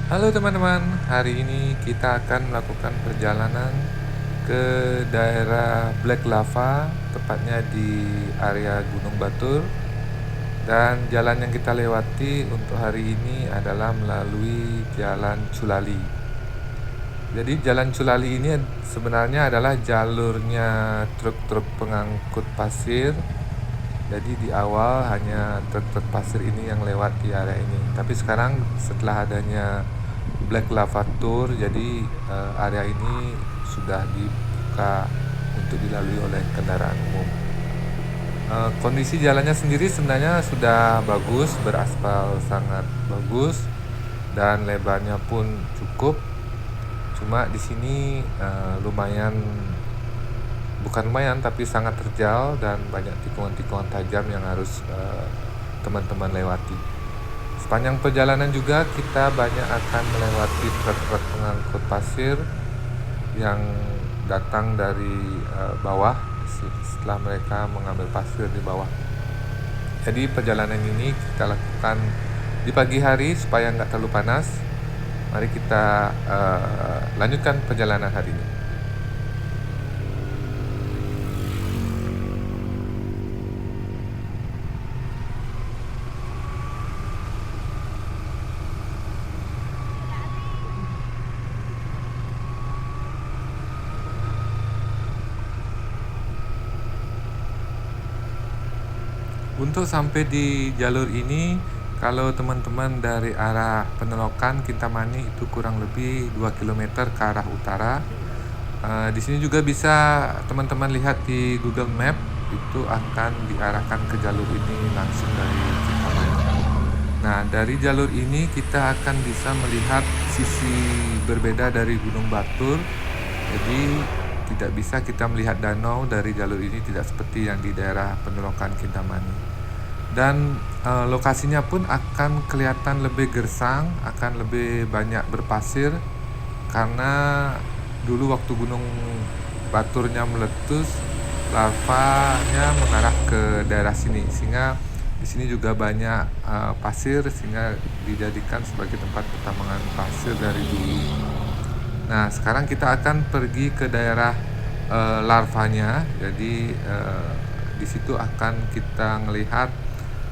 Halo teman-teman, hari ini kita akan melakukan perjalanan ke daerah Black Lava, tepatnya di area Gunung Batur. Dan jalan yang kita lewati untuk hari ini adalah melalui Jalan Culali. Jadi Jalan Culali ini sebenarnya adalah jalurnya truk-truk pengangkut pasir. Jadi di awal hanya truk-truk pasir ini yang lewat di area ini. Tapi sekarang setelah adanya Black Lava Tour, jadi area ini sudah dibuka untuk dilalui oleh kendaraan umum. Kondisi jalannya sendiri sebenarnya sudah bagus, beraspal sangat bagus dan lebarnya pun cukup. Cuma di sini lumayan, bukan lumayan tapi sangat terjal dan banyak tikungan-tikungan tajam yang harus teman-teman lewati. Sepanjang perjalanan juga kita banyak akan melewati truk-truk pengangkut pasir yang datang dari bawah setelah mereka mengambil pasir di bawah. Jadi perjalanan ini kita lakukan di pagi hari supaya nggak terlalu panas. Mari kita lanjutkan perjalanan hari ini. Untuk sampai di jalur ini, kalau teman-teman dari arah Penelokan Kintamani itu kurang lebih 2 km ke arah utara. Di sini juga bisa teman-teman lihat di Google Map, itu akan diarahkan ke jalur ini langsung dari Kintamani. Nah, dari jalur ini kita akan bisa melihat sisi berbeda dari Gunung Batur. Jadi tidak bisa kita melihat danau dari jalur ini, tidak seperti yang di daerah Penelokan Kintamani. Dan lokasinya pun akan kelihatan lebih gersang, akan lebih banyak berpasir karena dulu waktu Gunung Baturnya meletus, lavanya mengarah ke daerah sini, sehingga di sini juga banyak pasir, sehingga dijadikan sebagai tempat pertambangan pasir dari dulu. Nah, sekarang kita akan pergi ke daerah larvanya. Jadi di situ akan kita melihat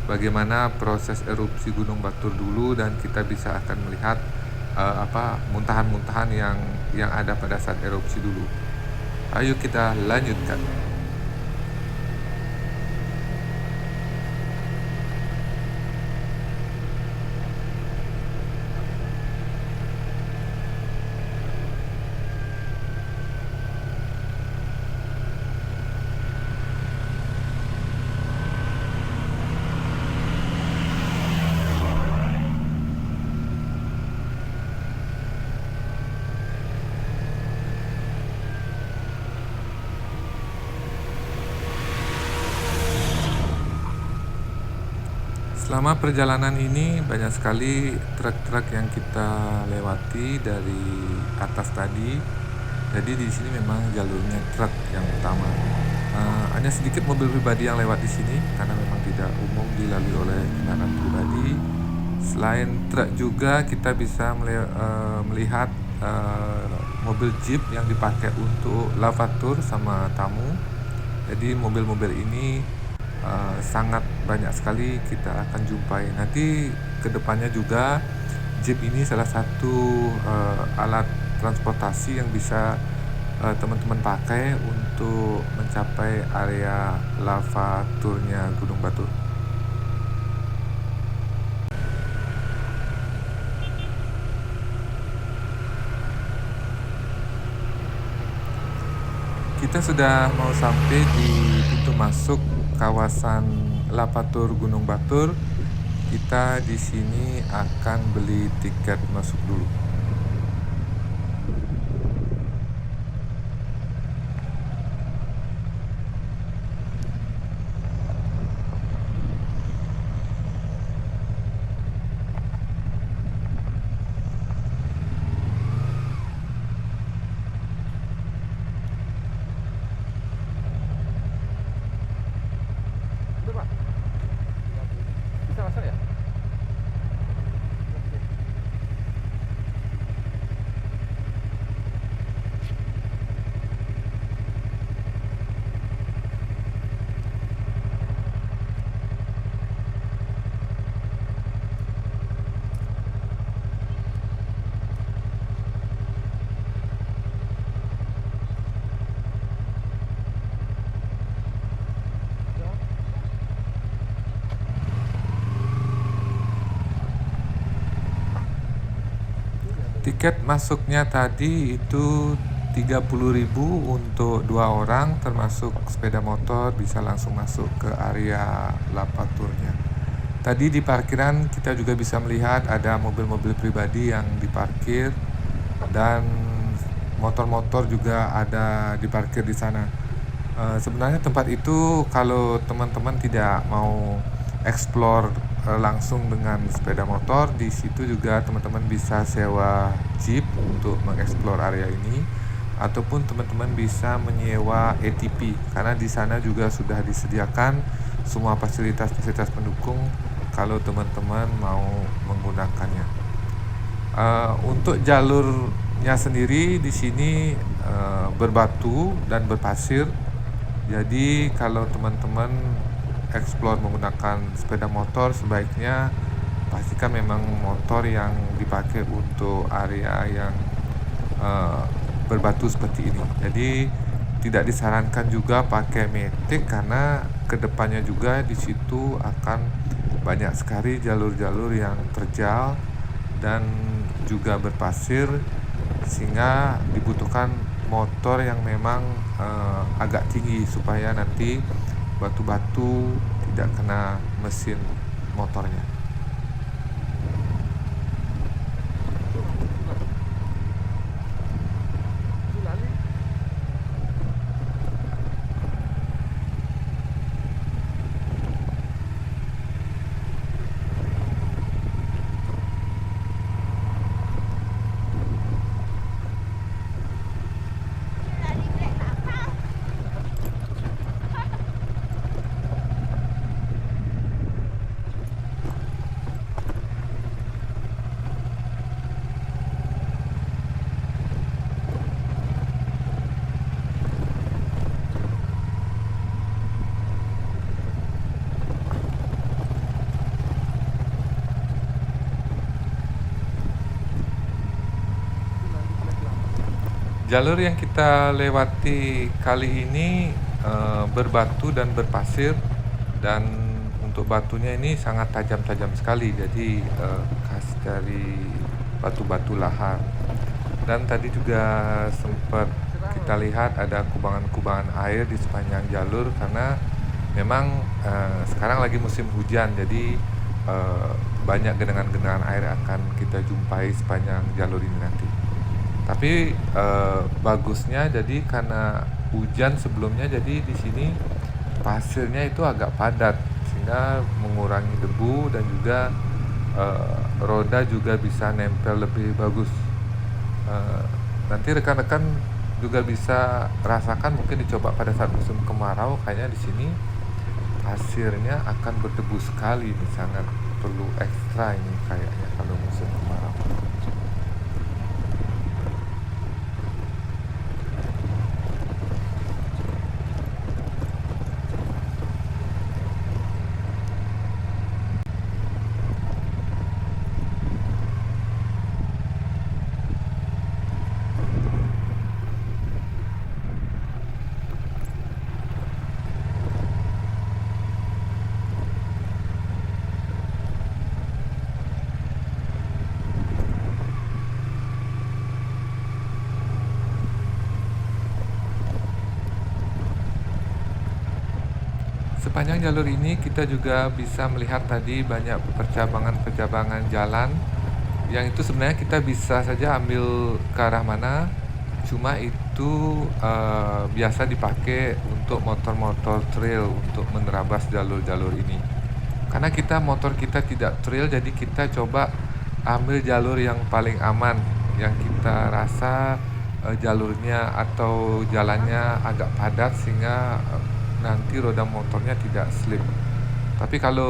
bagaimana proses erupsi Gunung Batur dulu, dan kita bisa akan melihat muntahan-muntahan yang ada pada saat erupsi dulu. Ayo kita lanjutkan. Selama perjalanan ini banyak sekali truk-truk yang kita lewati dari atas tadi. Jadi di sini memang jalurnya truk yang utama. Hanya sedikit mobil pribadi yang lewat di sini karena memang tidak umum dilalui oleh kendaraan pribadi. Selain truk juga kita bisa melihat mobil jeep yang dipakai untuk lavatur sama tamu. Jadi mobil-mobil ini sangat banyak sekali kita akan jumpai. Nanti kedepannya juga jeep ini salah satu alat transportasi yang bisa teman-teman pakai untuk mencapai area lava tournya Gunung Batur. Kita sudah mau sampai di pintu masuk kawasan Lavatur Gunung Batur. Kita di sini akan beli tiket masuk dulu. Udah, Pak. Bisa masuk ya? Tiket masuknya tadi itu 30.000 untuk 2 orang, termasuk sepeda motor bisa langsung masuk ke area lava tournya. Tadi di parkiran kita juga bisa melihat ada mobil-mobil pribadi yang diparkir dan motor-motor juga ada diparkir di sana. Sebenarnya tempat itu kalau teman-teman tidak mau explore langsung dengan sepeda motor, di situ juga teman-teman bisa sewa jeep untuk mengeksplor area ini, ataupun teman-teman bisa menyewa ATP karena di sana juga sudah disediakan semua fasilitas-fasilitas pendukung kalau teman-teman mau menggunakannya. Untuk jalurnya sendiri di sini berbatu dan berpasir. Jadi kalau teman-teman explore menggunakan sepeda motor, sebaiknya pastikan memang motor yang dipakai untuk area yang berbatu seperti ini. Jadi tidak disarankan juga pakai matic karena kedepannya juga di situ akan banyak sekali jalur-jalur yang terjal dan juga berpasir, sehingga dibutuhkan motor yang memang agak tinggi supaya nanti batu-batu tidak kena mesin motornya. Jalur yang kita lewati kali ini berbatu dan berpasir, dan untuk batunya ini sangat tajam-tajam sekali, jadi khas dari batu-batu lahar. Dan tadi juga sempat kita lihat ada kubangan-kubangan air di sepanjang jalur karena memang sekarang lagi musim hujan, jadi banyak genangan-genangan air akan kita jumpai sepanjang jalur ini nanti. Tapi bagusnya jadi karena hujan sebelumnya, jadi di sini pasirnya itu agak padat sehingga mengurangi debu dan juga roda juga bisa nempel lebih bagus. Nanti rekan-rekan juga bisa rasakan, mungkin dicoba pada saat musim kemarau, kayaknya di sini pasirnya akan berdebu sekali, ini sangat perlu ekstra ini kayaknya kalau musim kemarau. Sepanjang jalur ini kita juga bisa melihat tadi banyak percabangan-percabangan jalan yang itu sebenarnya kita bisa saja ambil ke arah mana, cuma itu biasa dipakai untuk motor-motor trail untuk menerabas jalur-jalur ini. Karena motor kita tidak trail, jadi kita coba ambil jalur yang paling aman, yang kita rasa jalurnya atau jalannya agak padat sehingga nanti roda motornya tidak slip. Tapi kalau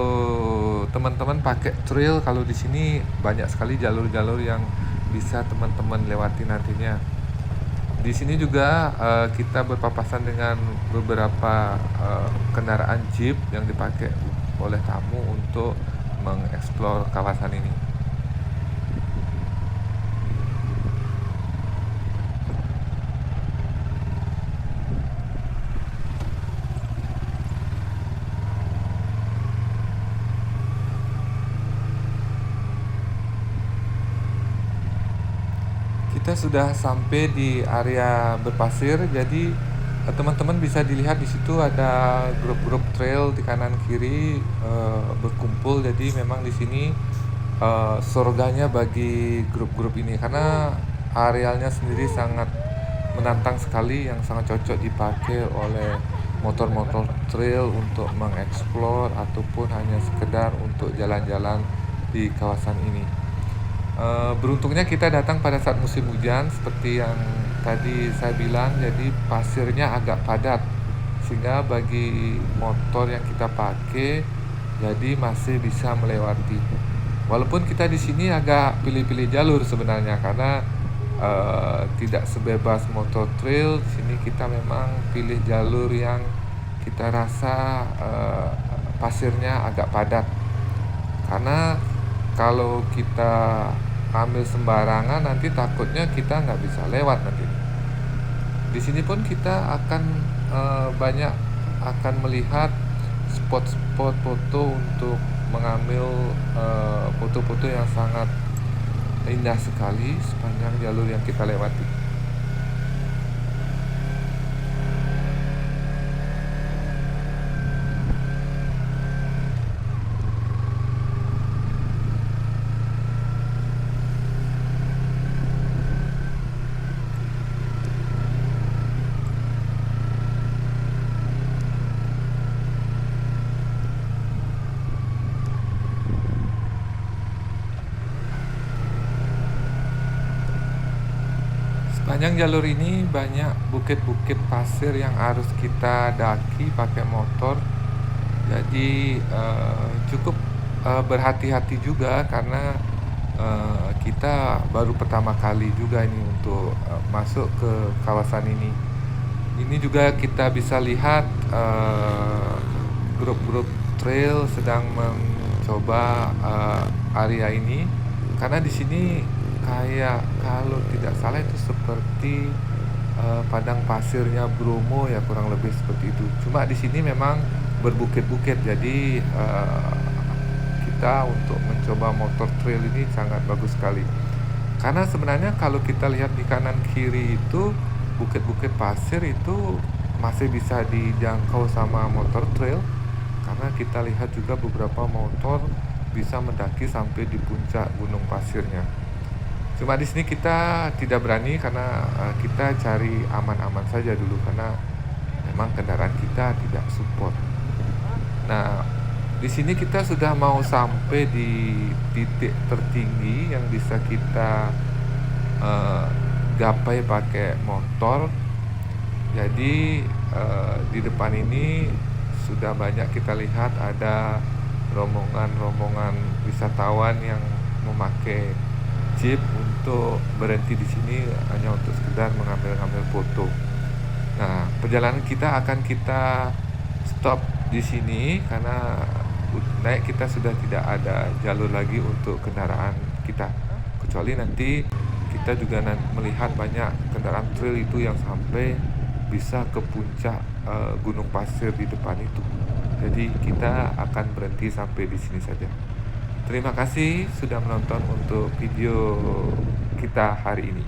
teman-teman pakai trail, kalau di sini banyak sekali jalur-jalur yang bisa teman-teman lewati nantinya. Di sini juga kita berpapasan dengan beberapa kendaraan jeep yang dipakai oleh tamu untuk mengeksplor kawasan ini. kita sudah sampai di area berpasir. Jadi teman-teman bisa dilihat di situ ada grup-grup trail di kanan kiri berkumpul. Jadi memang di sini surganya bagi grup-grup ini karena arealnya sendiri sangat menantang sekali, yang sangat cocok dipakai oleh motor-motor trail untuk mengeksplor ataupun hanya sekedar untuk jalan-jalan di kawasan ini. Beruntungnya kita datang pada saat musim hujan seperti yang tadi saya bilang, jadi pasirnya agak padat sehingga bagi motor yang kita pakai jadi masih bisa melewati. Walaupun kita di sini agak pilih-pilih jalur sebenarnya karena tidak sebebas motor trail. Di sini kita memang pilih jalur yang kita rasa pasirnya agak padat. Karena kalau kita ambil sembarangan nanti takutnya kita nggak bisa lewat nanti. Di sini pun kita akan banyak akan melihat spot-spot foto untuk mengambil foto-foto yang sangat indah sekali sepanjang jalur yang kita lewati. Sepanjang jalur ini banyak bukit-bukit pasir yang harus kita daki pakai motor. Jadi cukup berhati-hati juga karena kita baru pertama kali juga ini untuk masuk ke kawasan ini. Ini juga kita bisa lihat grup-grup trail sedang mencoba area ini karena di sini kayak kalau tidak salah itu seperti padang pasirnya Bromo ya, kurang lebih seperti itu. Cuma di sini memang berbukit-bukit, jadi kita untuk mencoba motor trail ini sangat bagus sekali. Karena sebenarnya kalau kita lihat di kanan kiri itu bukit-bukit pasir itu masih bisa dijangkau sama motor trail karena kita lihat juga beberapa motor bisa mendaki sampai di puncak gunung pasirnya. Cuma di sini kita tidak berani karena kita cari aman-aman saja dulu karena memang kendaraan kita tidak support. Nah, di sini kita sudah mau sampai di titik tertinggi yang bisa kita eh, gapai pakai motor. Jadi di depan ini sudah banyak kita lihat ada rombongan-rombongan wisatawan yang memakai jeep untuk berhenti di sini hanya untuk sekedar mengambil foto. Nah, perjalanan kita akan kita stop di sini karena naik kita sudah tidak ada jalur lagi untuk kendaraan kita. Kecuali nanti kita juga melihat banyak kendaraan trail itu yang sampai bisa ke puncak gunung pasir di depan itu. Jadi kita akan berhenti sampai di sini saja. Terima kasih sudah menonton untuk video kita hari ini.